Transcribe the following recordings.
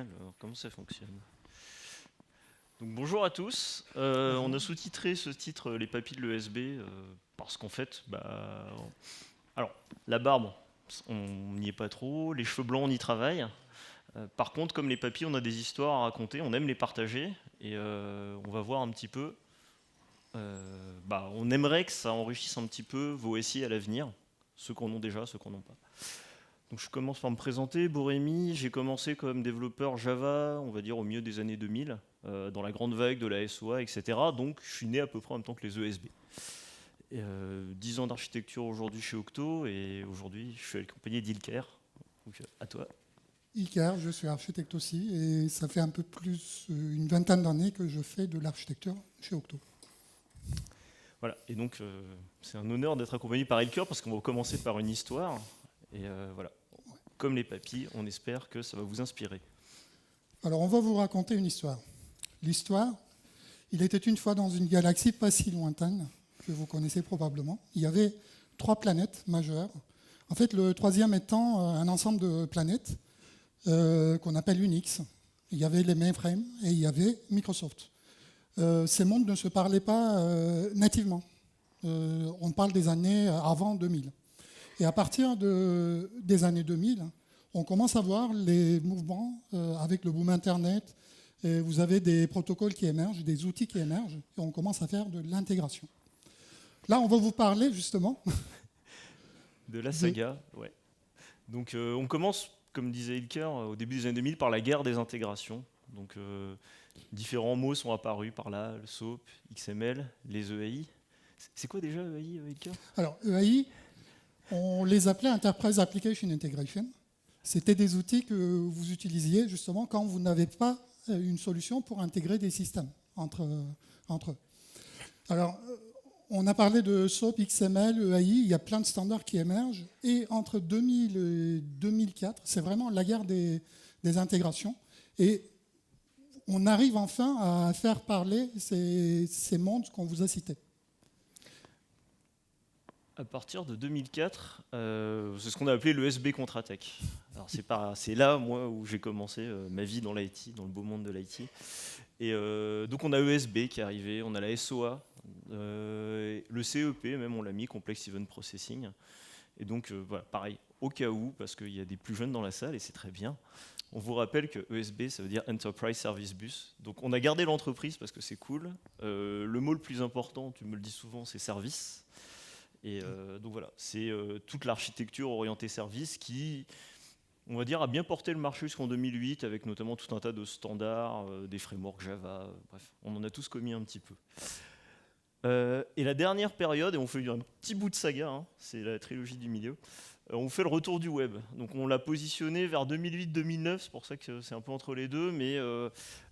Alors, comment ça fonctionne? Donc, bonjour à tous. On a sous-titré ce titre Les papilles de l'ESB parce qu'en fait, alors, la barbe, on n'y est pas trop, les cheveux blancs, on y travaille. Par contre, comme les papilles, on a des histoires à raconter, on aime les partager et on va voir un petit peu. On aimerait que ça enrichisse un petit peu vos SI à l'avenir, ceux qu'on ont déjà, ceux qu'on n'ont pas. Donc je commence par me présenter, Borémy, j'ai commencé comme développeur Java, on va dire au milieu des années 2000, dans la grande vague de la SOA, etc. Donc je suis né à peu près en même temps que les ESB. 10 ans d'architecture aujourd'hui chez Octo, et aujourd'hui je suis accompagné d'Ilker. Donc à toi. Ilker, je suis architecte aussi, et ça fait un peu plus une vingtaine d'années que je fais de l'architecture chez Octo. Voilà, et donc c'est un honneur d'être accompagné par Ilker parce qu'on va commencer par une histoire. Et voilà, comme les papilles, on espère que ça va vous inspirer. Alors on va vous raconter une histoire. L'histoire, il était une fois dans une galaxie pas si lointaine, que vous connaissez probablement. Il y avait 3 planètes majeures. En fait, le troisième étant un ensemble de planètes qu'on appelle Unix. Il y avait les mainframes et il y avait Microsoft. Ces mondes ne se parlaient pas nativement. On parle des années avant 2000. Et à partir des années 2000, on commence à voir les mouvements avec le boom Internet. Et vous avez des protocoles qui émergent, des outils qui émergent, et on commence à faire de l'intégration. Là, on va vous parler justement de la saga, ouais. Donc on commence, comme disait Ilker, au début des années 2000 par la guerre des intégrations. Donc différents mots sont apparus par là, le SOAP, XML, les EAI. C'est quoi déjà EAI, Ilker? Alors, EAI, on les appelait Enterprise Application Integration. C'était des outils que vous utilisiez justement quand vous n'avez pas une solution pour intégrer des systèmes entre eux. Alors, on a parlé de SOAP, XML, EAI, il y a plein de standards qui émergent. Et entre 2000 et 2004, c'est vraiment la guerre des intégrations. Et on arrive enfin à faire parler ces mondes qu'on vous a cités. À partir de 2004, c'est ce qu'on a appelé l'ESB Contratech. Alors c'est là, moi, où j'ai commencé ma vie dans l'IT, dans le beau monde de l'IT. Et donc on a ESB qui est arrivé, on a la SOA, le CEP même on l'a mis, Complex Event Processing. Et donc voilà, pareil, au cas où, parce qu'il y a des plus jeunes dans la salle et c'est très bien, on vous rappelle que ESB ça veut dire Enterprise Service Bus. Donc on a gardé l'entreprise parce que c'est cool. Le mot le plus important, tu me le dis souvent, c'est service. Et donc voilà, c'est toute l'architecture orientée service qui, on va dire, a bien porté le marché jusqu'en 2008 avec notamment tout un tas de standards, des frameworks Java, bref, on en a tous commis un petit peu. Et la dernière période, et on fait un petit bout de saga, hein, c'est la trilogie du milieu, on fait le retour du web. Donc on l'a positionné vers 2008-2009, c'est pour ça que c'est un peu entre les deux, mais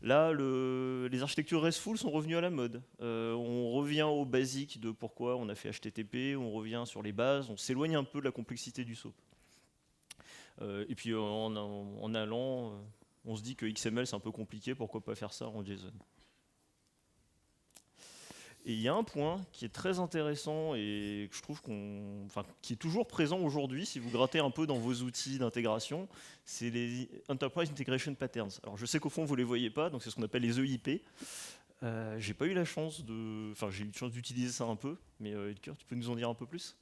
là, les architectures RESTful sont revenues à la mode. On revient aux basiques de pourquoi on a fait HTTP, on revient sur les bases, on s'éloigne un peu de la complexité du SOAP. Et puis en allant, on se dit que XML c'est un peu compliqué, pourquoi pas faire ça en JSON. Et il y a un point qui est très intéressant et que je trouve qui est toujours présent aujourd'hui si vous grattez un peu dans vos outils d'intégration, c'est les Enterprise Integration Patterns. Alors je sais qu'au fond vous les voyez pas, donc c'est ce qu'on appelle les EIP. J'ai pas eu la chance j'ai eu la chance d'utiliser ça un peu, mais Ilker, tu peux nous en dire un peu plus?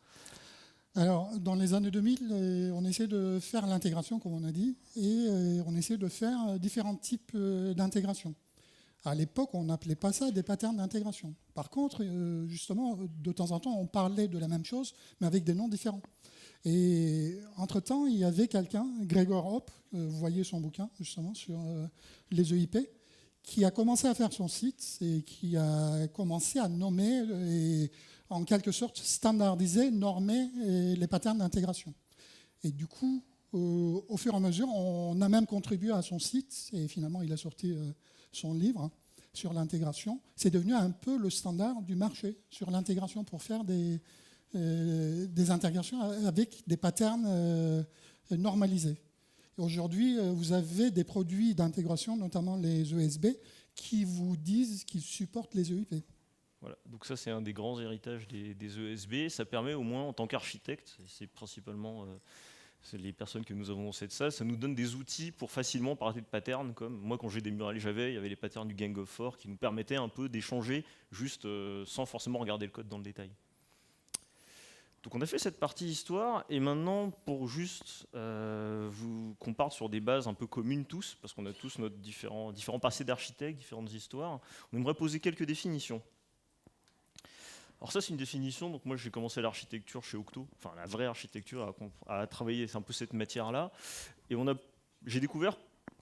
Alors, dans les années 2000, on essaie de faire l'intégration, comme on a dit, et on essaie de faire différents types d'intégration. À l'époque, on n'appelait pas ça des patterns d'intégration. Par contre, justement, de temps en temps, on parlait de la même chose, mais avec des noms différents. Et entre-temps, il y avait quelqu'un, Gregor Hopp, vous voyez son bouquin, justement, sur les EIP, qui a commencé à faire son site et qui a commencé à nommer et en quelque sorte standardiser, normer les patterns d'intégration. Et du coup, au fur et à mesure, on a même contribué à son site et finalement il a sorti son livre sur l'intégration. C'est devenu un peu le standard du marché sur l'intégration pour faire des intégrations avec des patterns normalisés. Aujourd'hui, vous avez des produits d'intégration, notamment les ESB, qui vous disent qu'ils supportent les EIP. Voilà, donc ça c'est un des grands héritages des ESB. Ça permet au moins en tant qu'architecte, c'est principalement c'est les personnes que nous avons dans cette salle, ça nous donne des outils pour facilement parler de patterns, comme moi quand j'ai démarré Java, il y avait les patterns du Gang of Four qui nous permettaient un peu d'échanger juste sans forcément regarder le code dans le détail. Donc on a fait cette partie histoire, et maintenant pour juste qu'on parte sur des bases un peu communes tous, parce qu'on a tous notre différents passés d'architectes, différentes histoires, on aimerait poser quelques définitions. Alors ça c'est une définition, donc moi j'ai commencé l'architecture chez Octo, enfin la vraie architecture, à travailler un peu cette matière-là, et j'ai découvert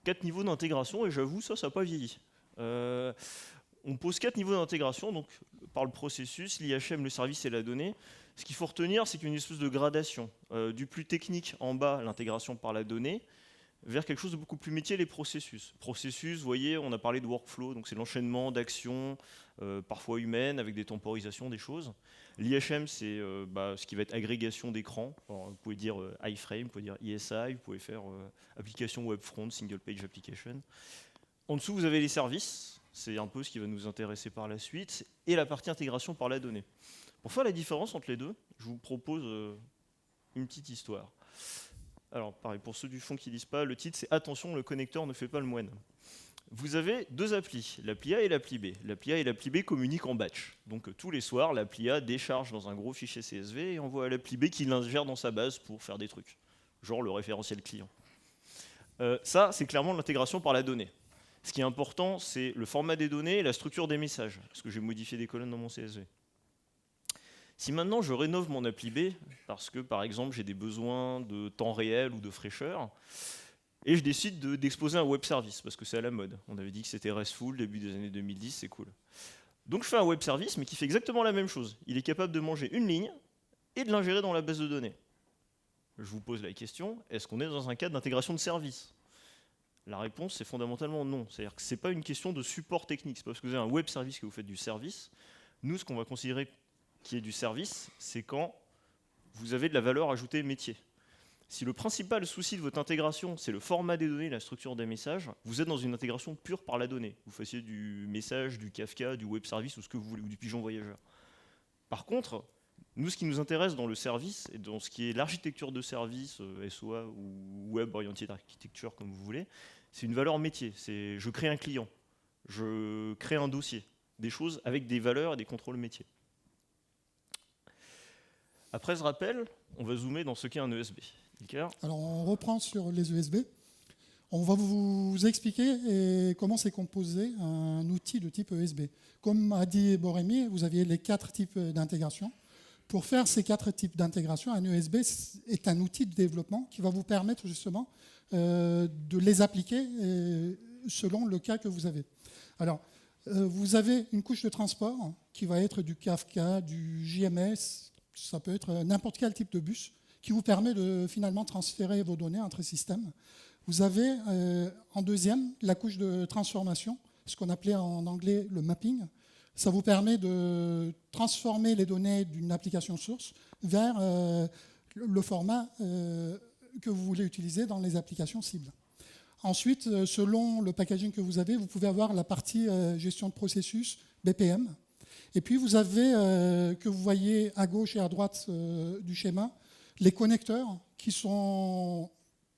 4 niveaux d'intégration, et j'avoue ça n'a pas vieilli. On pose 4 niveaux d'intégration, donc par le processus, l'IHM, le service et la donnée. Ce qu'il faut retenir, c'est qu'il y a une espèce de gradation, du plus technique en bas, l'intégration par la donnée, vers quelque chose de beaucoup plus métier, les processus. Processus, vous voyez, on a parlé de workflow, donc c'est l'enchaînement d'actions, parfois humaines, avec des temporisations, des choses. L'IHM, c'est ce qui va être agrégation d'écran. Vous pouvez dire iframe, vous pouvez dire ESI, vous pouvez faire application webfront, single page application. En dessous, vous avez les services, c'est un peu ce qui va nous intéresser par la suite, et la partie intégration par la donnée. Pour faire la différence entre les deux, je vous propose une petite histoire. Alors, pareil, pour ceux du fond qui ne lisent pas, le titre c'est « Attention, le connecteur ne fait pas le moine ». Vous avez 2 applis, l'appli A et l'appli B. L'appli A et l'appli B communiquent en batch. Donc tous les soirs, l'appli A décharge dans un gros fichier CSV et envoie à l'appli B qui l'ingère dans sa base pour faire des trucs, genre le référentiel client. Ça, c'est clairement l'intégration par la donnée. Ce qui est important, c'est le format des données et la structure des messages, parce que j'ai modifié des colonnes dans mon CSV. Si maintenant je rénove mon appli B, parce que par exemple j'ai des besoins de temps réel ou de fraîcheur, et je décide d'exposer un web service, parce que c'est à la mode. On avait dit que c'était RESTful, début des années 2010, c'est cool. Donc je fais un web service, mais qui fait exactement la même chose. Il est capable de manger une ligne et de l'ingérer dans la base de données. Je vous pose la question, est-ce qu'on est dans un cadre d'intégration de service? La réponse, c'est fondamentalement non. C'est-à-dire que ce n'est pas une question de support technique. Ce n'est pas parce que vous avez un web service que vous faites du service. Nous, ce qu'on va considérer qui est du service, c'est quand vous avez de la valeur ajoutée métier. Si le principal souci de votre intégration, c'est le format des données, la structure des messages, vous êtes dans une intégration pure par la donnée. Vous fassiez du message, du Kafka, du web service ou ce que vous voulez, ou du pigeon voyageur. Par contre, nous, ce qui nous intéresse dans le service, et dans ce qui est l'architecture de service, SOA ou Web Oriented Architecture, comme vous voulez, c'est une valeur métier. C'est je crée un client, je crée un dossier, des choses avec des valeurs et des contrôles métiers. Après ce rappel, on va zoomer dans ce qu'est un ESB. Alors on reprend sur les ESB. On va vous expliquer comment c'est composé un outil de type ESB. Comme a dit Borémy, vous aviez les 4 types d'intégration. Pour faire ces 4 types d'intégration, un ESB est un outil de développement qui va vous permettre justement de les appliquer selon le cas que vous avez. Alors, vous avez une couche de transport qui va être du Kafka, du JMS, ça peut être n'importe quel type de bus qui vous permet de finalement transférer vos données entre systèmes. Vous avez en deuxième la couche de transformation, ce qu'on appelait en anglais le mapping. Ça vous permet de transformer les données d'une application source vers le format que vous voulez utiliser dans les applications cibles. Ensuite, selon le packaging que vous avez, vous pouvez avoir la partie gestion de processus, BPM. Et puis vous avez, que vous voyez à gauche et à droite du schéma, les connecteurs qui sont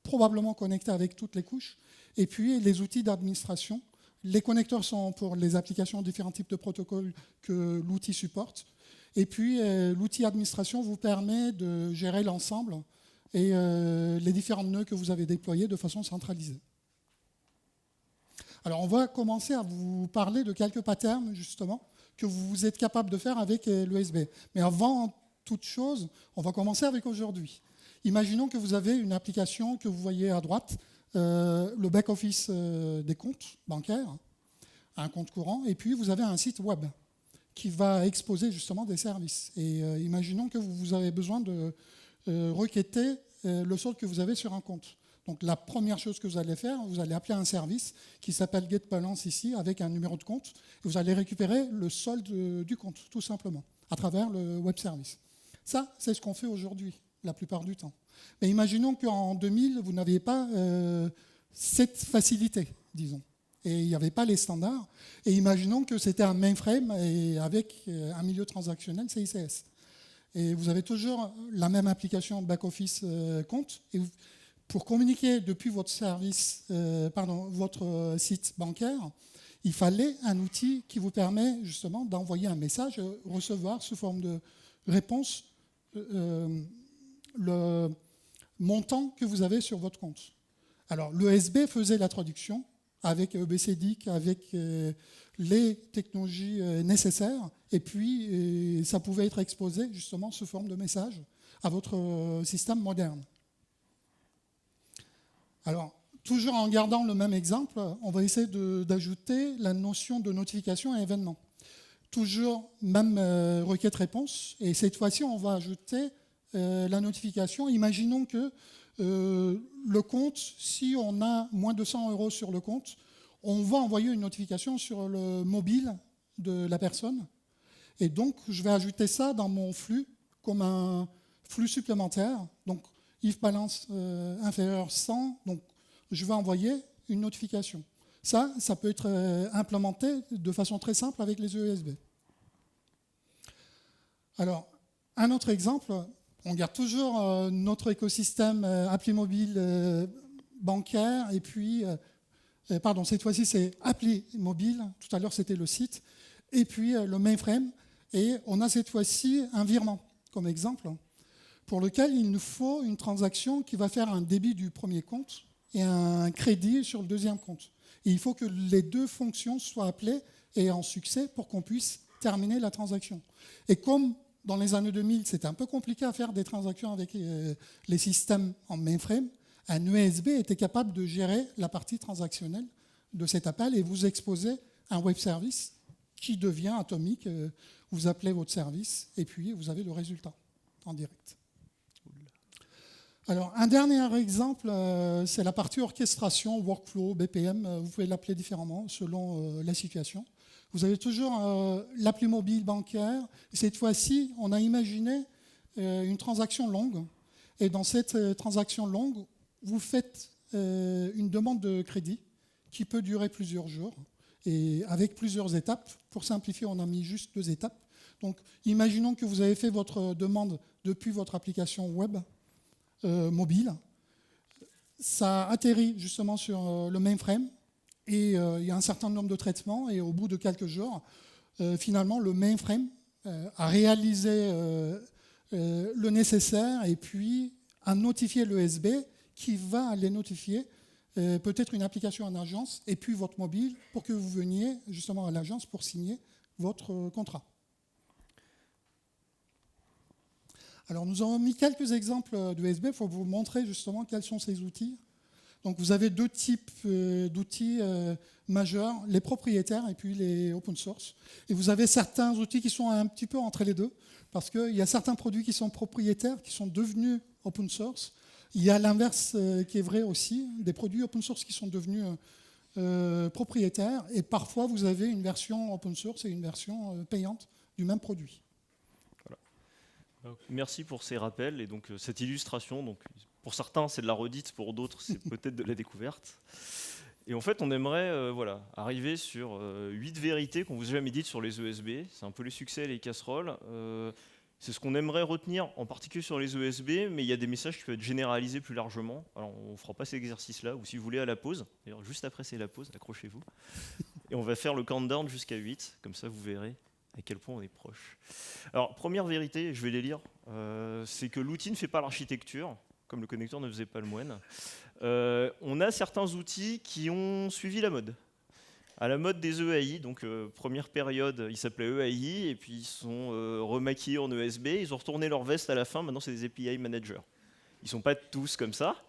probablement connectés avec toutes les couches, et puis les outils d'administration. Les connecteurs sont pour les applications, différents types de protocoles que l'outil supporte. Et puis l'outil administration vous permet de gérer l'ensemble et les différents nœuds que vous avez déployés de façon centralisée. Alors on va commencer à vous parler de quelques patterns, justement, que vous êtes capable de faire avec l'ESB. Mais avant toute chose, on va commencer avec aujourd'hui. Imaginons que vous avez une application que vous voyez à droite, le back-office des comptes bancaires, un compte courant, et puis vous avez un site web qui va exposer justement des services. Et imaginons que vous avez besoin de requêter le solde que vous avez sur un compte. Donc la première chose que vous allez faire, vous allez appeler un service qui s'appelle getBalance ici, avec un numéro de compte, et vous allez récupérer le solde du compte, tout simplement, à travers le web service. Ça, c'est ce qu'on fait aujourd'hui, la plupart du temps. Mais imaginons qu'en 2000, vous n'aviez pas cette facilité, disons, et il n'y avait pas les standards, et imaginons que c'était un mainframe et avec un milieu transactionnel CICS. et vous avez toujours la même application back-office compte. Et pour communiquer depuis votre votre site bancaire, il fallait un outil qui vous permet justement d'envoyer un message, recevoir sous forme de réponse le montant que vous avez sur votre compte. Alors, l'ESB faisait la traduction avec EBCDIC, avec les technologies nécessaires, et puis ça pouvait être exposé justement sous forme de message à votre système moderne. Alors, toujours en gardant le même exemple, on va essayer d'ajouter la notion de notification et événement. Toujours même requête-réponse, et cette fois-ci, on va ajouter la notification. Imaginons que le compte, si on a moins de 100 € sur le compte, on va envoyer une notification sur le mobile de la personne. Et donc, je vais ajouter ça dans mon flux comme un flux supplémentaire. Donc, if balance inférieur 100, donc je vais envoyer une notification. Ça peut être implémenté de façon très simple avec les ESB. Alors, un autre exemple, on garde toujours notre écosystème appli mobile bancaire, et puis, cette fois-ci c'est appli mobile, tout à l'heure c'était le site, et puis le mainframe, et on a cette fois-ci un virement comme exemple, pour lequel il nous faut une transaction qui va faire un débit du premier compte et un crédit sur le deuxième compte. Et il faut que les deux fonctions soient appelées et en succès pour qu'on puisse terminer la transaction. Et comme dans les années 2000, c'était un peu compliqué à faire des transactions avec les systèmes en mainframe, un ESB était capable de gérer la partie transactionnelle de cet appel et vous exposer un web service qui devient atomique. Vous appelez votre service et puis vous avez le résultat en direct. Alors, un dernier exemple, c'est la partie orchestration, workflow, BPM. Vous pouvez l'appeler différemment selon la situation. Vous avez toujours l'appli mobile bancaire. Cette fois-ci, on a imaginé une transaction longue. Et dans cette transaction longue, vous faites une demande de crédit qui peut durer plusieurs jours et avec plusieurs étapes. Pour simplifier, on a mis juste 2 étapes. Donc, imaginons que vous avez fait votre demande depuis votre application web mobile. Ça atterrit justement sur le mainframe et il y a un certain nombre de traitements et au bout de quelques jours, finalement, le mainframe a réalisé le nécessaire et puis a notifié l'ESB qui va aller notifier peut-être une application en agence et puis votre mobile pour que vous veniez justement à l'agence pour signer votre contrat. Alors nous avons mis quelques exemples d'ESB pour vous montrer justement quels sont ces outils. Donc vous avez 2 types d'outils majeurs, les propriétaires et puis les open source. Et vous avez certains outils qui sont un petit peu entre les deux, parce qu'il y a certains produits qui sont propriétaires, qui sont devenus open source. Il y a l'inverse qui est vrai aussi, des produits open source qui sont devenus propriétaires. Et parfois vous avez une version open source et une version payante du même produit. Merci pour ces rappels et donc cette illustration. Donc, pour certains, c'est de la redite, pour d'autres, c'est peut-être de la découverte. Et en fait, on aimerait arriver sur 8 vérités qu'on vous a jamais dites sur les ESB. C'est un peu les succès et les casseroles. C'est ce qu'on aimerait retenir, en particulier sur les ESB, mais il y a des messages qui peuvent être généralisés plus largement. Alors, on ne fera pas cet exercice-là, ou si vous voulez, à la pause. D'ailleurs, juste après, c'est la pause, accrochez-vous. Et on va faire le countdown jusqu'à 8, comme ça, vous verrez à quel point on est proche. Alors, première vérité, je vais les lire, c'est que l'outil ne fait pas l'architecture, comme le connecteur ne faisait pas le moine. On a certains outils qui ont suivi la mode. À la mode des EAI, donc première période, ils s'appelaient EAI, et puis ils sont remaquillés en ESB, ils ont retourné leur veste à la fin, maintenant c'est des API managers. Ils ne sont pas tous comme ça,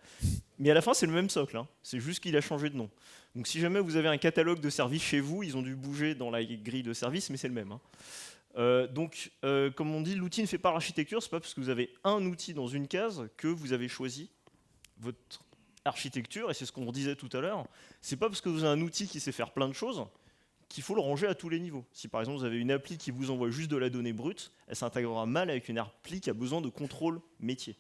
mais à la fin c'est le même socle, hein. C'est juste qu'il a changé de nom. Donc si jamais vous avez un catalogue de services chez vous, ils ont dû bouger dans la grille de services, mais c'est le même, hein. Comme on dit, l'outil ne fait pas l'architecture, c'est pas parce que vous avez un outil dans une case que vous avez choisi votre architecture, et c'est ce qu'on disait tout à l'heure, c'est pas parce que vous avez un outil qui sait faire plein de choses qu'il faut le ranger à tous les niveaux. Si par exemple vous avez une appli qui vous envoie juste de la donnée brute, elle s'intégrera mal avec une appli qui a besoin de contrôle métier.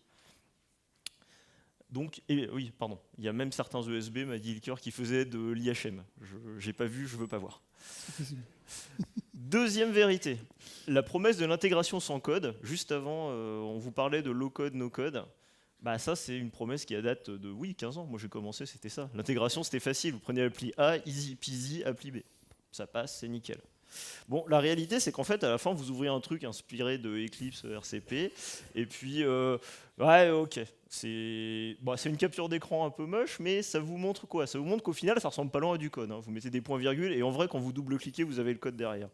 Donc, il y a même certains ESB, m'a dit Ilker, qui faisaient de l'IHM. J'ai pas vu, je veux pas voir. Deuxième vérité, la promesse de l'intégration sans code. Juste avant, on vous parlait de low code, no code. Bah ça, c'est une promesse qui date de, oui, 15 ans. Moi, j'ai commencé, c'était ça. L'intégration, c'était facile. Vous prenez l'appli A, easy peasy, appli B. Ça passe, c'est nickel. Bon, la réalité, c'est qu'en fait, à la fin, vous ouvrez un truc inspiré de Eclipse RCP, et puis, ouais, ok, c'est une capture d'écran un peu moche, mais ça vous montre quoi? Ça vous montre qu'au final, ça ressemble pas loin à du code. Hein. Vous mettez des points-virgules, et en vrai, quand vous double-cliquez, vous avez le code derrière.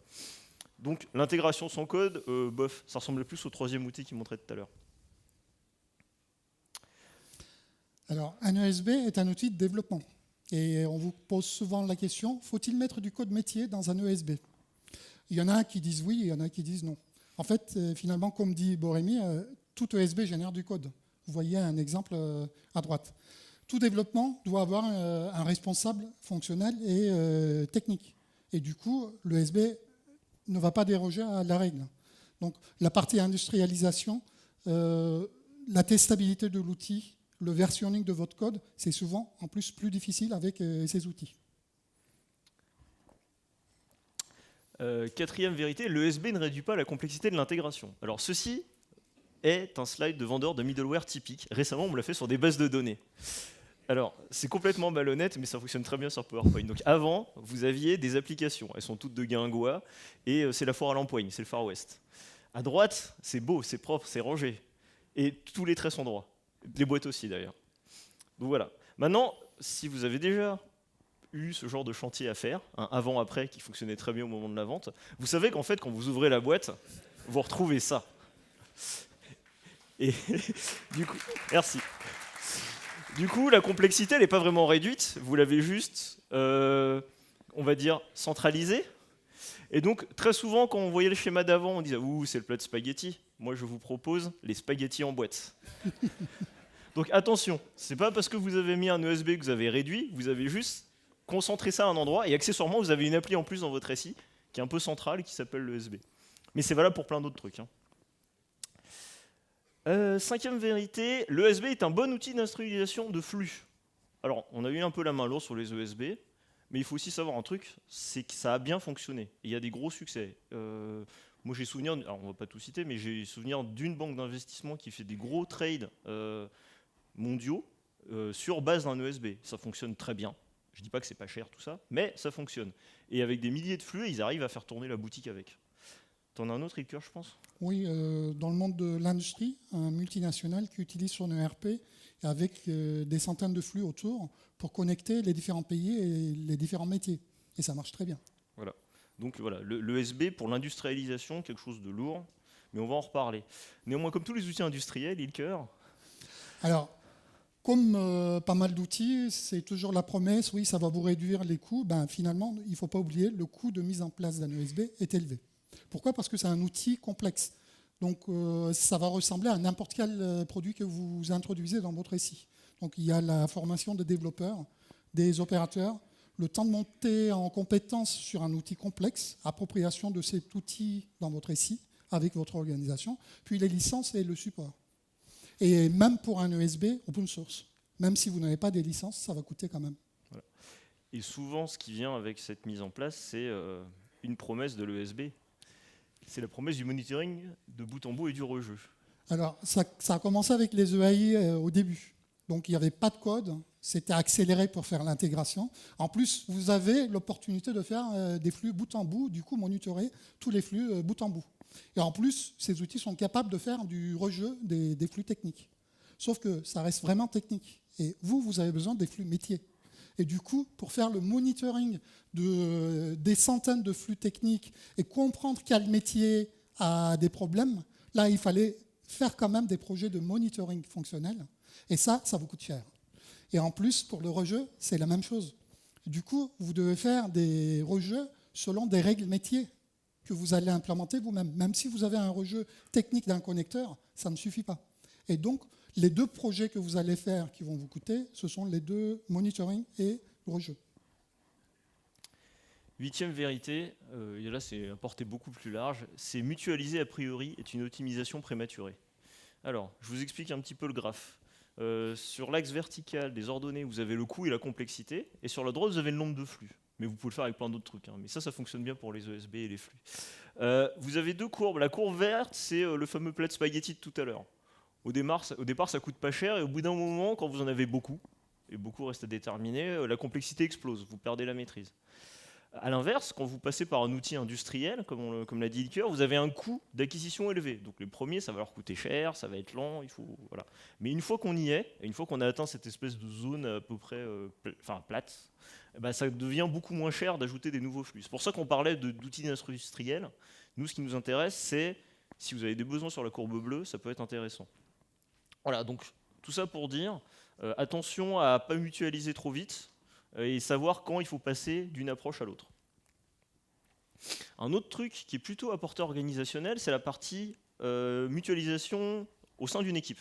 Donc, l'intégration sans code, bof, ça ressemble plus au troisième outil qu'il montrait tout à l'heure. Alors, un ESB est un outil de développement. Et on vous pose souvent la question, faut-il mettre du code métier dans un ESB? Il y en a qui disent oui, il y en a qui disent non. En fait, finalement, comme dit Borémy, tout ESB génère du code. Vous voyez un exemple à droite. Tout développement doit avoir un responsable fonctionnel et technique. Et du coup, l'ESB ne va pas déroger à la règle. Donc, la partie industrialisation, la testabilité de l'outil, le versionning de votre code, c'est souvent en plus difficile avec ces outils. Quatrième vérité, l'ESB ne réduit pas la complexité de l'intégration. Alors ceci est un slide de vendeur de middleware typique. Récemment, on me l'a fait sur des bases de données. Alors, c'est complètement malhonnête, mais ça fonctionne très bien sur PowerPoint. Donc avant, vous aviez des applications. Elles sont toutes de guingois, et c'est la foire à l'empoigne, c'est le Far West. À droite, c'est beau, c'est propre, c'est rangé. Et tous les traits sont droits. Les boîtes aussi, d'ailleurs. Donc voilà. Maintenant, si vous avez déjà eu ce genre de chantier à faire, un avant-après qui fonctionnait très bien au moment de la vente, vous savez qu'en fait, quand vous ouvrez la boîte, vous retrouvez ça. Et du coup, merci. Du coup, la complexité, elle n'est pas vraiment réduite. Vous l'avez juste, on va dire, centralisée. Et donc, très souvent, quand on voyait le schéma d'avant, on disait « Ouh, c'est le plat de spaghettis ». Moi, je vous propose les spaghettis en boîte. Donc attention, c'est pas parce que vous avez mis un ESB que vous avez réduit, vous avez juste concentré ça à un endroit, et accessoirement, vous avez une appli en plus dans votre SI, qui est un peu centrale, qui s'appelle l'ESB. Mais c'est valable pour plein d'autres trucs. Hein. Cinquième vérité, l'ESB est un bon outil d'industrialisation de flux. Alors, on a eu un peu la main lourde sur les ESB, mais il faut aussi savoir un truc, c'est que ça a bien fonctionné. Et il y a des gros succès. Moi, j'ai souvenir, alors on va pas tout citer, mais j'ai souvenir d'une banque d'investissement qui fait des gros trades mondiaux sur base d'un ESB. Ça fonctionne très bien. Je dis pas que c'est pas cher tout ça, mais ça fonctionne. Et avec des milliers de flux, ils arrivent à faire tourner la boutique avec. T'en as un autre, Ilker, je pense? Oui, dans le monde de l'industrie, un multinational qui utilise son ERP avec des centaines de flux autour pour connecter les différents pays et les différents métiers. Et ça marche très bien. Voilà. Donc voilà, l'ESB pour l'industrialisation, quelque chose de lourd, mais on va en reparler. Néanmoins, comme tous les outils industriels, Ilker. Alors, comme pas mal d'outils, c'est toujours la promesse, oui, ça va vous réduire les coûts. Ben, finalement, il ne faut pas oublier, le coût de mise en place d'un ESB est élevé. Pourquoi? Parce que c'est un outil complexe. Donc, ça va ressembler à n'importe quel produit que vous introduisez dans votre SI. Donc, il y a la formation des développeurs, des opérateurs, le temps de monter en compétence sur un outil complexe, appropriation de cet outil dans votre SI avec votre organisation, puis les licences et le support. Et même pour un ESB open source, même si vous n'avez pas des licences, ça va coûter quand même. Voilà. Et souvent, ce qui vient avec cette mise en place, c'est une promesse de l'ESB. C'est la promesse du monitoring de bout en bout et du rejeu. Alors, ça a commencé avec les EAI au début. Donc, il n'y avait pas de code. C'était accéléré pour faire l'intégration. En plus, vous avez l'opportunité de faire des flux bout en bout, du coup, monitorer tous les flux bout en bout. Et en plus, ces outils sont capables de faire du rejeu des flux techniques. Sauf que ça reste vraiment technique. Et vous avez besoin des flux métiers. Et du coup, pour faire le monitoring des centaines de flux techniques et comprendre quel métier a des problèmes, là, il fallait faire quand même des projets de monitoring fonctionnel. Et ça vous coûte cher. Et en plus, pour le rejeu, c'est la même chose. Du coup, vous devez faire des rejeux selon des règles métiers que vous allez implémenter vous-même. Même si vous avez un rejeu technique d'un connecteur, ça ne suffit pas. Et donc, les deux projets que vous allez faire qui vont vous coûter, ce sont les deux monitoring et rejeu. Huitième vérité, et là c'est à portée beaucoup plus large, c'est mutualiser a priori est une optimisation prématurée. Alors, je vous explique un petit peu le graphe. Sur l'axe vertical des ordonnées, vous avez le coût et la complexité, et sur la droite, vous avez le nombre de flux. Mais vous pouvez le faire avec plein d'autres trucs, hein. Mais ça fonctionne bien pour les ESB et les flux. Vous avez deux courbes. La courbe verte, c'est le fameux plat de spaghetti de tout à l'heure. Au départ, ça coûte pas cher, et au bout d'un moment, quand vous en avez beaucoup, et beaucoup reste à déterminer, la complexité explose, vous perdez la maîtrise. A l'inverse, quand vous passez par un outil industriel, comme l'a dit Ilker, vous avez un coût d'acquisition élevé. Donc les premiers, ça va leur coûter cher, ça va être lent, voilà. Mais une fois qu'on y est, et une fois qu'on a atteint cette espèce de zone à peu près plate, ça devient beaucoup moins cher d'ajouter des nouveaux flux. C'est pour ça qu'on parlait d'outils industriels. Nous, ce qui nous intéresse, c'est si vous avez des besoins sur la courbe bleue, ça peut être intéressant. Voilà, donc tout ça pour dire, attention à ne pas mutualiser trop vite, et savoir quand il faut passer d'une approche à l'autre. Un autre truc qui est plutôt à portée organisationnelle, c'est la partie mutualisation au sein d'une équipe.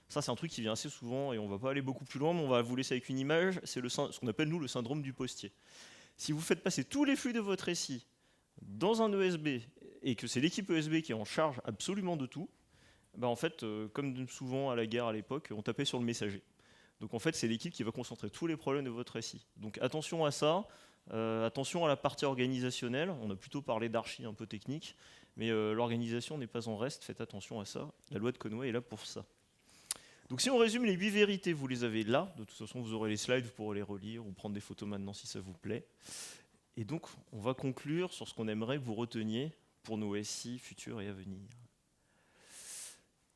Ça, c'est un truc qui vient assez souvent, et on ne va pas aller beaucoup plus loin, mais on va vous laisser avec une image, c'est ce qu'on appelle, nous, le syndrome du postier. Si vous faites passer tous les flux de votre SI dans un ESB, et que c'est l'équipe ESB qui est en charge absolument de tout, en fait, comme souvent à la guerre à l'époque, on tapait sur le messager. Donc en fait, c'est l'équipe qui va concentrer tous les problèmes de votre SI. Donc attention à ça, attention à la partie organisationnelle. On a plutôt parlé d'archi un peu technique, mais l'organisation n'est pas en reste, faites attention à ça. La loi de Conway est là pour ça. Donc si on résume les 8 vérités, vous les avez là. De toute façon, vous aurez les slides, vous pourrez les relire ou prendre des photos maintenant si ça vous plaît. Et donc, on va conclure sur ce qu'on aimerait que vous reteniez pour nos SI futurs et à venir.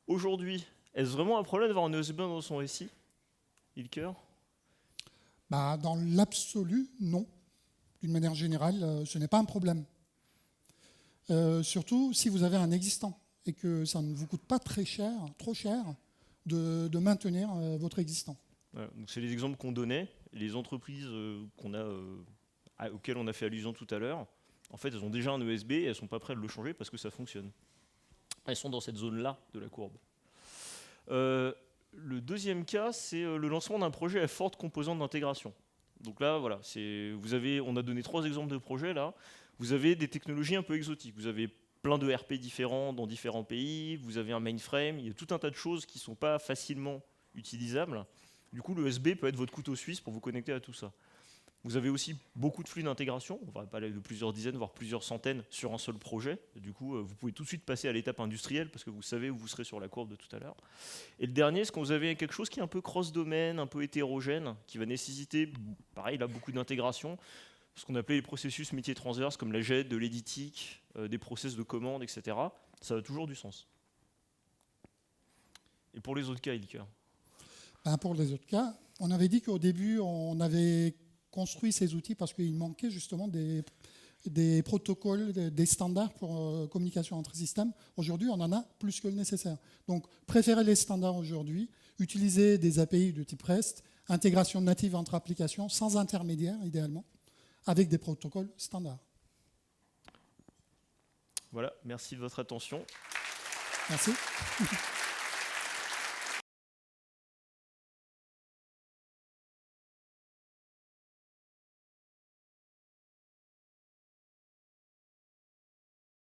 Aujourd'hui, est-ce vraiment un problème d'avoir un ESB dans son SI ? Ilker ? Dans l'absolu, non. D'une manière générale, ce n'est pas un problème. Surtout si vous avez un existant et que ça ne vous coûte pas trop cher, de maintenir votre existant. Voilà, donc c'est les exemples qu'on donnait. Les entreprises auxquelles on a fait allusion tout à l'heure, en fait, elles ont déjà un ESB et elles ne sont pas prêtes de le changer parce que ça fonctionne. Elles sont dans cette zone-là de la courbe. Le deuxième cas, c'est le lancement d'un projet à forte composante d'intégration. Donc là, voilà, on a donné 3 exemples de projets là. Vous avez des technologies un peu exotiques. Vous avez plein de RP différents dans différents pays. Vous avez un mainframe. Il y a tout un tas de choses qui ne sont pas facilement utilisables. Du coup, le USB peut être votre couteau suisse pour vous connecter à tout ça. Vous avez aussi beaucoup de flux d'intégration. On va parler de plusieurs dizaines, voire plusieurs centaines sur un seul projet. Du coup, vous pouvez tout de suite passer à l'étape industrielle parce que vous savez où vous serez sur la courbe de tout à l'heure. Et le dernier, c'est quand vous avez quelque chose qui est un peu cross-domaine, un peu hétérogène, qui va nécessiter, pareil, là, beaucoup d'intégration. Ce qu'on appelait les processus métiers transverses comme la GED, de l'éditique, des process de commande, etc. Ça a toujours du sens. Et pour les autres cas, Ilker ? Pour les autres cas, on avait dit qu'au début, on avait construit ces outils parce qu'il manquait justement des protocoles, des standards pour communication entre systèmes. Aujourd'hui, on en a plus que le nécessaire. Donc, préférez les standards aujourd'hui, utilisez des API de type REST, intégration native entre applications, sans intermédiaire, idéalement, avec des protocoles standards. Voilà, merci de votre attention. Merci.